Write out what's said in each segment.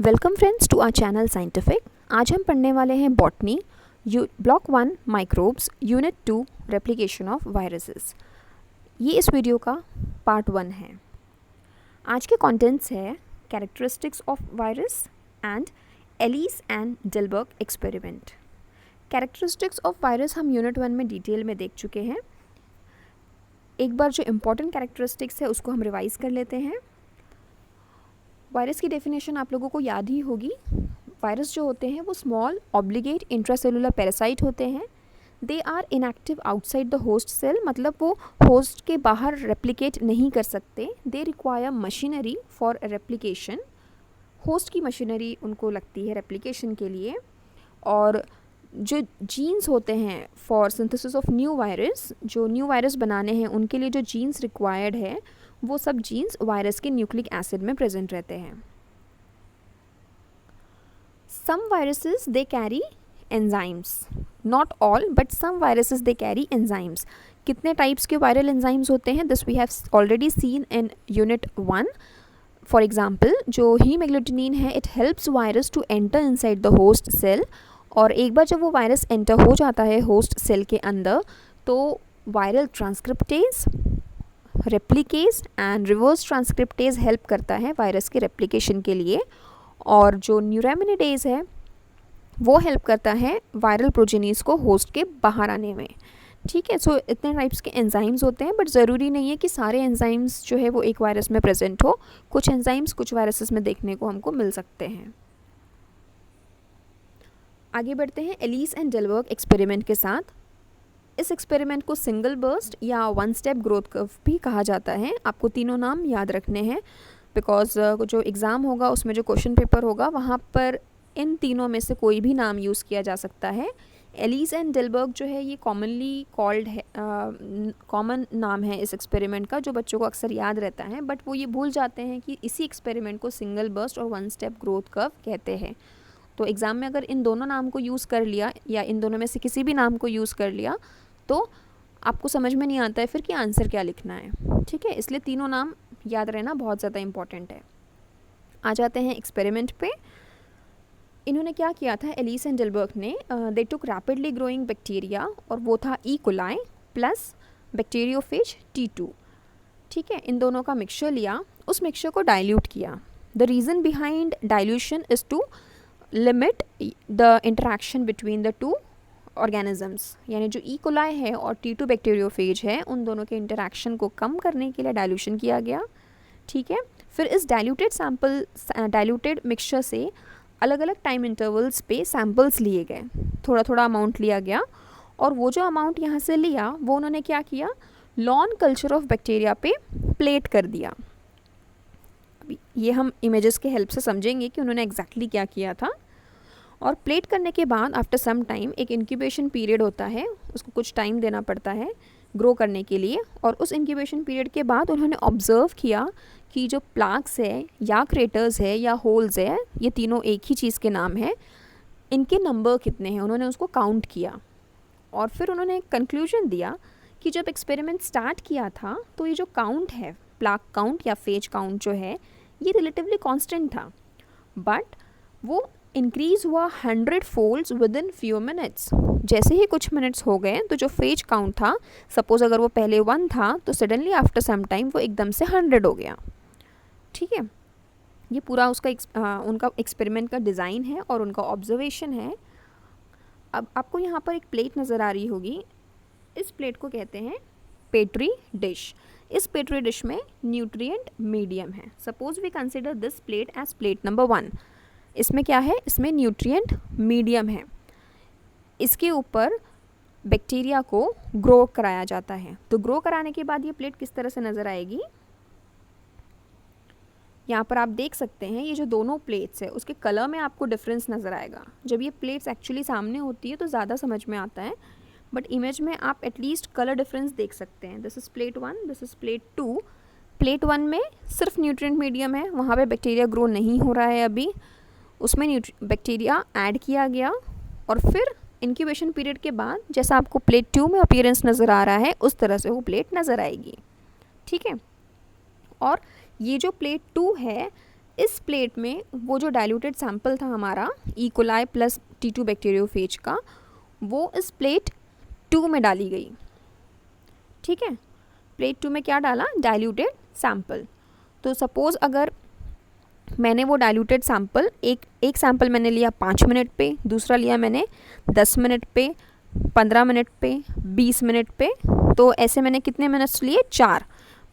Welcome friends to our channel scientific. आज हम पढ़ने वाले हैं botany block 1 microbes unit 2 replication of viruses. ये इस वीडियो का पार्ट 1 है। आज के कंटेंट्स है characteristics of virus and Ellis and Delbruck experiment. Characteristics of virus हम यूनिट 1 में डिटेल में देख चुके हैं। एक बार जो इम्पोर्टेंट कैरेक्टरिस्टिक्स है उसको हम रिवाइज़ कर लेते हैं। वायरस की डेफिनेशन आप लोगों को याद ही होगी। वायरस जो होते हैं वो स्मॉल ऑब्लिगेट इंट्रासेलुलर पैरासाइट होते हैं। They are inactive outside the host cell, मतलब वो होस्ट के बाहर रेप्लिकेट नहीं कर सकते। They require machinery for replication, host की मशीनरी उनको लगती है रेप्लिकेशन के लिए। और जो जीन्स होते हैं for synthesis of new virus, जो न्यू वायरस बनाने हैं उनके लिए जो जीन्स रिक्वायर्ड है वो सब जीन्स वायरस के न्यूक्लिक एसिड में प्रेजेंट रहते हैं। Some viruses they carry enzymes, not all but some viruses they carry enzymes. कितने टाइप्स के वायरल एंजाइम्स होते हैं this we have already seen in unit 1। For example जो हीमोग्लूटिनिन है it helps virus to enter inside the host cell, और एक बार जब वो वायरस एंटर हो जाता है होस्ट सेल के अंदर तो viral transcriptase, replicase and reverse transcriptase help करता है वायरस के रेप्लिकेशन के लिए। और जो न्यूरामिनिडेज है वो हेल्प करता है वायरल प्रोजेनीज को होस्ट के बाहर आने में। ठीक है, सो इतने टाइप्स के एंजाइम्स होते हैं, बट ज़रूरी नहीं है कि सारे एंजाइम्स जो है वो एक वायरस में प्रेजेंट हो। कुछ एंजाइम्स कुछ वायरसेस में देखने को हमको मिल सकते हैं। आगे बढ़ते हैं एलिस एंड डिलबर्ग एक्सपेरिमेंट के साथ। इस एक्सपेरिमेंट को सिंगल बर्स्ट या वन स्टेप ग्रोथ कर्व भी कहा जाता है। आपको तीनों नाम याद रखने हैं बिकॉज जो एग्ज़ाम होगा उसमें जो क्वेश्चन पेपर होगा वहाँ पर इन तीनों में से कोई भी नाम यूज़ किया जा सकता है। एलिस एंड डिलबर्ग जो है ये कॉमनली कॉल्ड है, कॉमन नाम है इस एक्सपेरिमेंट का जो बच्चों को अक्सर याद रहता है, बट वो ये भूल जाते हैं कि इसी एक्सपेरिमेंट को सिंगल बर्स्ट और वन स्टेप ग्रोथ कर्व कहते हैं। तो एग्ज़ाम में अगर इन दोनों नाम को यूज़ कर लिया या इन दोनों में से किसी भी नाम को यूज़ कर लिया तो आपको समझ में नहीं आता है फिर कि आंसर क्या लिखना है। ठीक है, इसलिए तीनों नाम याद रहना बहुत ज़्यादा इम्पॉर्टेंट है। आ जाते हैं एक्सपेरिमेंट पे। इन्होंने क्या किया था, एलिस एंड डिलबर्ग ने दे टुक रैपिडली ग्रोइंग बैक्टीरिया, और वो था E coli plus bacteriophage T2। ठीक है, इन दोनों का मिक्सचर लिया, उस मिक्सचर को डाइल्यूट किया। The reason behind dilution is to limit the interaction between the two organisms, यानी जो ई कोलाई है और T2 बैक्टीरियोफेज है उन दोनों के इंटरेक्शन को कम करने के लिए डाइल्यूशन किया गया। ठीक है, फिर इस डाइल्यूटेड मिक्सचर से अलग अलग टाइम इंटरवल्स पे सैम्पल्स लिए गए, थोड़ा थोड़ा अमाउंट लिया गया, और वो जो अमाउंट यहाँ से लिया वो उन्होंने क्या किया, लॉन कल्चर ऑफ बैक्टीरिया पे प्लेट कर दिया। अभी ये हम इमेजेस के हेल्प से समझेंगे कि उन्होंने एग्जैक्टली क्या किया था। और प्लेट करने के बाद आफ्टर सम टाइम एक इंक्यूबेशन पीरियड होता है, उसको कुछ टाइम देना पड़ता है ग्रो करने के लिए, और उस इंक्यूबेशन पीरियड के बाद उन्होंने ऑब्ज़र्व किया कि जो प्लाक्स है या क्रेटर्स है या होल्स है, ये तीनों एक ही चीज़ के नाम है, इनके नंबर कितने हैं उन्होंने उसको काउंट किया। और फिर उन्होंने एक कंक्लूजन दिया कि जब एक्सपेरिमेंट स्टार्ट किया था तो ये जो काउंट है, प्लाक काउंट या फेज काउंट जो है, ये रिलेटिवली कांस्टेंट था, बट वो इंक्रीज़ हुआ 100 folds with in few minutes. जैसे ही कुछ मिनट्स हो गए तो जो फेज काउंट था, सपोज़ अगर वो पहले 1 था तो सडनली आफ्टर सम टाइम वो एकदम से 100 हो गया। ठीक है, ये पूरा उसका उनका एक्सपेरिमेंट का डिज़ाइन है और उनका ऑब्जर्वेशन है। अब आपको यहाँ पर एक प्लेट नज़र आ रही होगी, इस प्लेट को कहते हैं पेट्री डिश। इस पेट्री डिश में न्यूट्रिएंट मीडियम है। Suppose we consider this plate as plate number 1। इसमें क्या है, इसमें न्यूट्रिएंट मीडियम है। इसके ऊपर बैक्टीरिया को ग्रो कराया जाता है। तो ग्रो कराने के बाद ये प्लेट किस तरह से नज़र आएगी, यहाँ पर आप देख सकते हैं ये जो दोनों प्लेट्स है उसके कलर में आपको डिफरेंस नज़र आएगा। जब ये प्लेट्स एक्चुअली सामने होती है तो ज़्यादा समझ में आता है, बट इमेज में आप एटलीस्ट कलर डिफरेंस देख सकते हैं। This is plate 1, this is plate 2। Plate 1 में सिर्फ न्यूट्रिएंट मीडियम है, वहाँ पे बैक्टीरिया ग्रो नहीं हो रहा है अभी, उसमें बैक्टीरिया ऐड किया गया, और फिर इंक्यूबेशन पीरियड के बाद जैसा आपको प्लेट 2 में अपीयरेंस नज़र आ रहा है उस तरह से वो प्लेट नज़र आएगी। ठीक है, और ये जो प्लेट 2 है इस प्लेट में वो जो डाइल्यूटेड सैंपल था हमारा E coli plus T2 bacteriophage का, वो इस प्लेट 2 में डाली गई। ठीक है, प्लेट 2 में क्या डाला? Diluted sample. तो सपोज़ अगर मैंने वो डाइल्यूटेड सैंपल एक सैंपल मैंने लिया 5 मिनट पे, दूसरा लिया मैंने 10 मिनट पे, 15 मिनट पे, 20 मिनट पे, तो ऐसे मैंने कितने मिनट्स लिए? 4,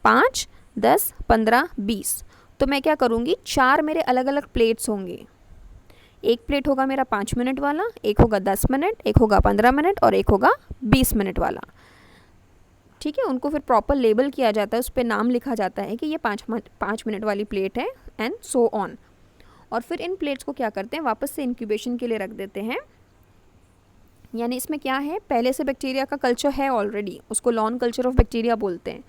5, 10, 15, 20। तो मैं क्या करूँगी, 4 मेरे अलग अलग प्लेट्स होंगे। एक प्लेट होगा मेरा 5 मिनट वाला, एक होगा 10 मिनट, एक होगा 15 मिनट और एक होगा 20 मिनट वाला। ठीक है, उनको फिर प्रॉपर लेबल किया जाता है, उस पर नाम लिखा जाता है कि ये 5 मिनट वाली प्लेट है एंड सो ऑन। और फिर इन प्लेट्स को क्या करते हैं, वापस से इंक्यूबेशन के लिए रख देते हैं। यानी इसमें क्या है, पहले से बैक्टीरिया का कल्चर है ऑलरेडी, उसको लॉन कल्चर ऑफ बैक्टीरिया बोलते हैं।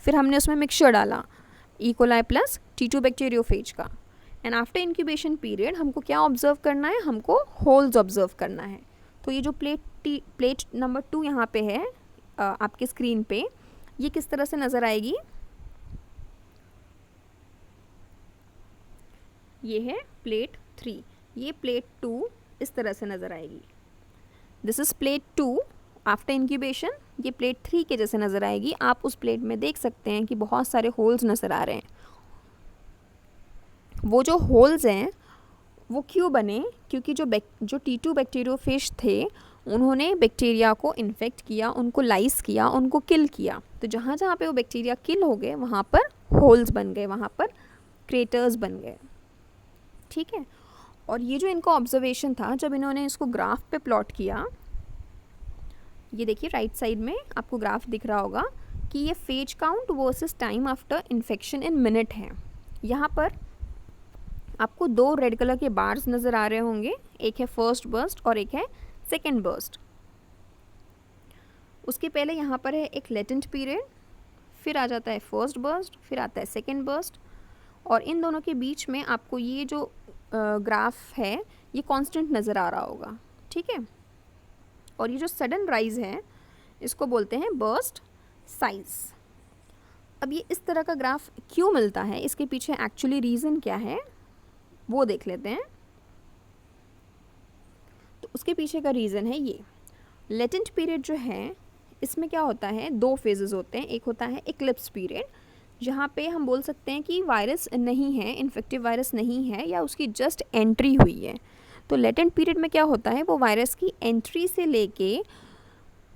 फिर हमने उसमें मिक्सचर डाला E coli plus T2 bacteriophage का। एंड आफ्टर इंक्यूबेशन पीरियड हमको क्या ऑब्जर्व करना है? हमको होल्स ऑब्जर्व करना है। तो ये जो प्लेट नंबर 2 यहाँ पे है आपके स्क्रीन पे, ये किस तरह से नज़र आएगी? ये है प्लेट 3, ये प्लेट 2 इस तरह से नज़र आएगी। This is plate 2 after incubation, ये प्लेट 3 के जैसे नज़र आएगी। आप उस प्लेट में देख सकते हैं कि बहुत सारे होल्स नज़र आ रहे हैं। वो जो होल्स हैं वो क्यों बने? क्योंकि जो T2 बैक्टीरियोफेज थे उन्होंने बैक्टीरिया को इन्फेक्ट किया, उनको लाइस किया, उनको किल किया। तो जहाँ जहाँ पे वो बैक्टीरिया किल हो गए वहाँ पर होल्स बन गए, वहाँ पर क्रेटर्स बन गए। ठीक है, और ये जो इनका ऑब्जर्वेशन था, जब इन्होंने इसको ग्राफ पे प्लॉट किया, ये देखिए राइट साइड में आपको ग्राफ दिख रहा होगा कि ये phase count versus time after infection in minute है। यहाँ पर आपको 2 रेड कलर के बार्स नज़र आ रहे होंगे, एक है फर्स्ट बर्स्ट और एक है सेकेंड बर्स्ट। उसके पहले यहाँ पर है एक लेटेंट पीरियड, फिर आ जाता है फर्स्ट बर्स्ट, फिर आता है सेकेंड बर्स्ट, और इन दोनों के बीच में आपको ये जो ग्राफ है ये कांस्टेंट नज़र आ रहा होगा। ठीक है, और ये जो सडन राइज है इसको बोलते हैं बर्स्ट साइज। अब ये इस तरह का ग्राफ क्यों मिलता है, इसके पीछे एक्चुअली रीज़न क्या है वो देख लेते हैं। तो उसके पीछे का रीज़न है ये लेटेंट पीरियड जो है, इसमें क्या होता है, 2 फेजेस होते हैं। एक होता है इक्लिप्स पीरियड, जहाँ पे हम बोल सकते हैं कि वायरस नहीं है, इन्फेक्टिव वायरस नहीं है, या उसकी जस्ट एंट्री हुई है। तो लेटेंट पीरियड में क्या होता है, वो वायरस की एंट्री से लेके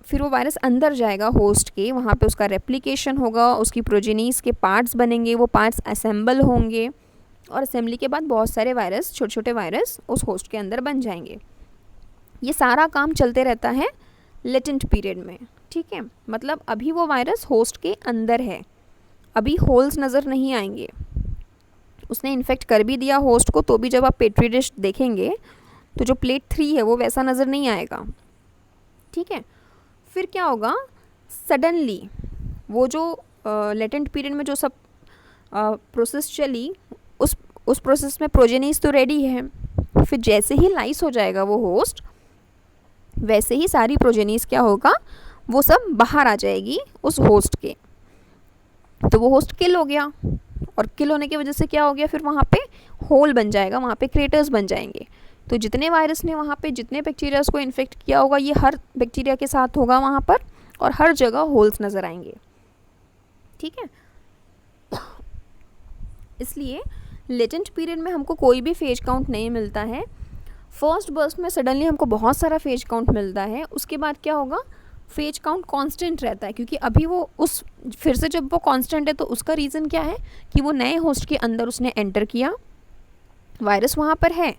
फिर वो वायरस अंदर जाएगा होस्ट के, वहाँ पे उसका रेप्लिकेशन होगा, उसकी प्रोजेनीज के पार्ट्स बनेंगे, वो पार्ट्स असेंबल होंगे, और असेंबली के बाद बहुत सारे वायरस, छोटे छोटे वायरस उस होस्ट के अंदर बन जाएंगे। ये सारा काम चलते रहता है लेटेंट पीरियड में। ठीक है, मतलब अभी वो वायरस होस्ट के अंदर है, अभी होल्स नज़र नहीं आएंगे। उसने इन्फेक्ट कर भी दिया होस्ट को, तो भी जब आप पेट्री डिश देखेंगे तो जो प्लेट 3 है वो वैसा नज़र नहीं आएगा। ठीक है, फिर क्या होगा, सडनली वो जो लेटेंट पीरियड में जो सब प्रोसेस चली, उस प्रोसेस में प्रोजेनीज तो रेडी है, फिर जैसे ही लाइस हो जाएगा वो होस्ट, वैसे ही सारी प्रोजेनीज क्या होगा, वो सब बाहर आ जाएगी उस होस्ट के। तो वो होस्ट किल हो गया, और किल होने की वजह से क्या हो गया, फिर वहाँ पे होल बन जाएगा, वहाँ पे क्रेटर्स बन जाएंगे। तो जितने वायरस ने वहाँ पे जितने बैक्टीरियाज को इन्फेक्ट किया होगा, ये हर बैक्टीरिया के साथ होगा वहाँ पर, और हर जगह होल्स नज़र आएंगे। ठीक है, इसलिए लेटेंट पीरियड में हमको कोई भी फेज काउंट नहीं मिलता है। फर्स्ट बर्स्ट में सडनली हमको बहुत सारा फेज काउंट मिलता है। उसके बाद क्या होगा, फेज काउंट कांस्टेंट रहता है, क्योंकि अभी वो उस फिर से जब वो कांस्टेंट है तो उसका रीज़न क्या है कि वो नए होस्ट के अंदर उसने एंटर किया, वायरस वहाँ पर है,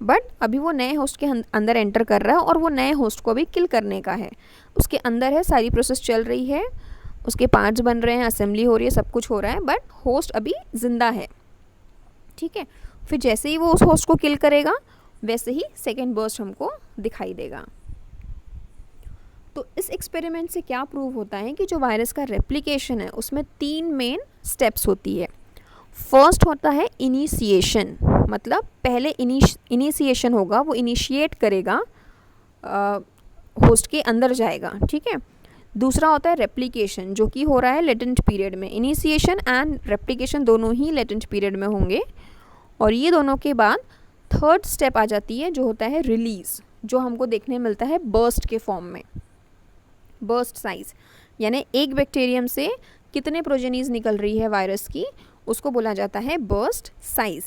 बट अभी वो नए होस्ट के अंदर एंटर कर रहा है, और वो नए होस्ट को अभी किल करने का है, उसके अंदर है, सारी प्रोसेस चल रही है, उसके पार्ट्स बन रहे हैं, असेंबली हो रही है, सब कुछ हो रहा है, बट होस्ट अभी ज़िंदा है। ठीक है, फिर जैसे ही वो उस होस्ट को किल करेगा, वैसे ही सेकेंड बर्स्ट हमको दिखाई देगा। तो इस एक्सपेरिमेंट से क्या प्रूव होता है कि जो वायरस का रेप्लिकेशन है उसमें 3 मेन स्टेप्स होती है। फर्स्ट होता है इनिशिएशन, मतलब पहले इनिशिएशन होगा, वो इनिशिएट करेगा, होस्ट के अंदर जाएगा। ठीक है, दूसरा होता है रेप्लिकेशन, जो कि हो रहा है लेटेंट पीरियड में। इनिशिएशन एंड रेप्लिकेशन दोनों ही लेटेंट पीरियड में होंगे। और ये दोनों के बाद थर्ड स्टेप आ जाती है जो होता है रिलीज़, जो हमको देखने मिलता है बर्स्ट के फॉर्म में। बर्स्ट साइज़ यानी एक बैक्टीरियम से कितने प्रोजेनीज निकल रही है वायरस की, उसको बोला जाता है बर्स्ट साइज़।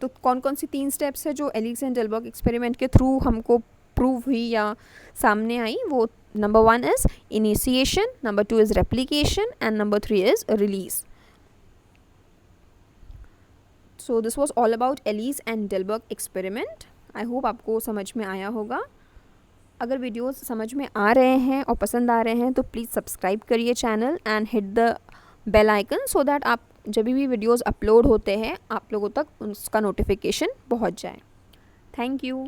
तो कौन कौन सी 3 स्टेप्स है जो एलिस एंड डेलबर्ग एक्सपेरिमेंट के थ्रू हमको प्रूव हुई या सामने आई, वो number 1 is initiation, number 2 is replication and number 3 is release. So this was all about Ellis and Delbruck experiment. I hope आपको समझ में आया होगा। अगर वीडियोस समझ में आ रहे हैं और पसंद आ रहे हैं तो प्लीज़ सब्सक्राइब करिए channel and hit the bell icon so that आप जब भी वीडियोस अपलोड होते हैं आप लोगों तक उसका नोटिफिकेशन पहुंच जाए। Thank you.